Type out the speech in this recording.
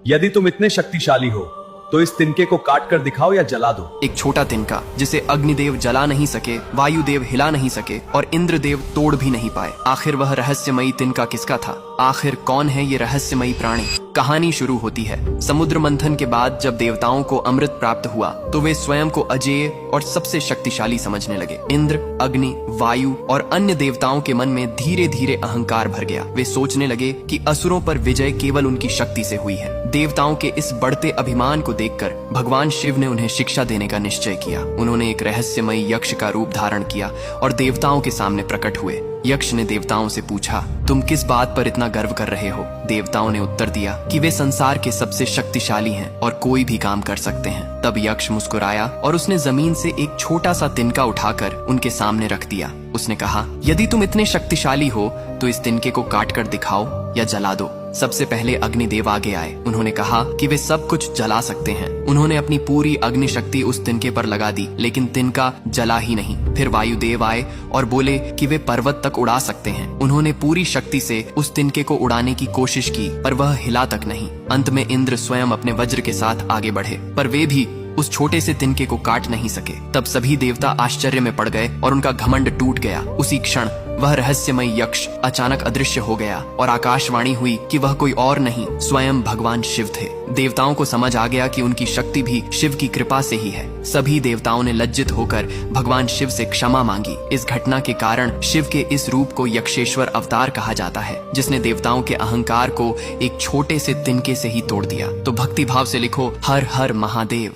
यदि तुम इतने शक्तिशाली हो तो इस तिनके को काट कर दिखाओ या जला दो। एक छोटा तिनका जिसे अग्निदेव जला नहीं सके, वायुदेव हिला नहीं सके और इंद्रदेव तोड़ भी नहीं पाए। आखिर वह रहस्यमयी तिनका किसका था? आखिर कौन है ये रहस्यमयी प्राणी? कहानी शुरू होती है समुद्र मंथन के बाद। जब देवताओं को अमृत प्राप्त हुआ तो वे स्वयं को अजेय और सबसे शक्तिशाली समझने लगे। इंद्र, अग्नि, वायु और अन्य देवताओं के मन में धीरे धीरे अहंकार भर गया। वे सोचने लगे कि असुरों पर विजय केवल उनकी शक्ति से हुई है। देवताओं के इस बढ़ते अभिमान को देखकर भगवान शिव ने उन्हें शिक्षा देने का निश्चय किया। उन्होंने एक रहस्यमयी यक्ष का रूप धारण किया और देवताओं के सामने प्रकट हुए। यक्ष ने देवताओं से पूछा, तुम किस बात पर इतना गर्व कर रहे हो? देवताओं ने उत्तर दिया कि वे संसार के सबसे शक्तिशाली हैं और कोई भी काम कर सकते हैं। तब यक्ष मुस्कुराया और उसने जमीन से एक छोटा सा तिनका उठाकर उनके सामने रख दिया। उसने कहा, यदि तुम इतने शक्तिशाली हो तो इस तिनके को काट कर दिखाओ या जला दो। सबसे पहले अग्निदेव आगे आए। उन्होंने कहा कि वे सब कुछ जला सकते हैं। उन्होंने अपनी पूरी अग्नि शक्ति उस तिनके पर लगा दी, लेकिन तिनका जला ही नहीं। फिर वायुदेव आए और बोले कि वे पर्वत तक उड़ा सकते हैं। उन्होंने पूरी शक्ति से उस तिनके को उड़ाने की कोशिश की, पर वह हिला तक नहीं। अंत में इंद्र स्वयं अपने वज्र के साथ आगे बढ़े, पर वे भी उस छोटे से तिनके को काट नहीं सके। तब सभी देवता आश्चर्य में पड़ गए और उनका घमंड टूट गया। उसी क्षण वह रहस्यमय यक्ष अचानक अदृश्य हो गया और आकाशवाणी हुई कि वह कोई और नहीं, स्वयं भगवान शिव थे। देवताओं को समझ आ गया कि उनकी शक्ति भी शिव की कृपा से ही है। सभी देवताओं ने लज्जित होकर भगवान शिव से क्षमा मांगी। इस घटना के कारण शिव के इस रूप को यक्षेश्वर अवतार कहा जाता है, जिसने देवताओं के अहंकार को एक छोटे से तिनके से ही तोड़ दिया। तो भक्ति भाव से लिखो, हर हर महादेव।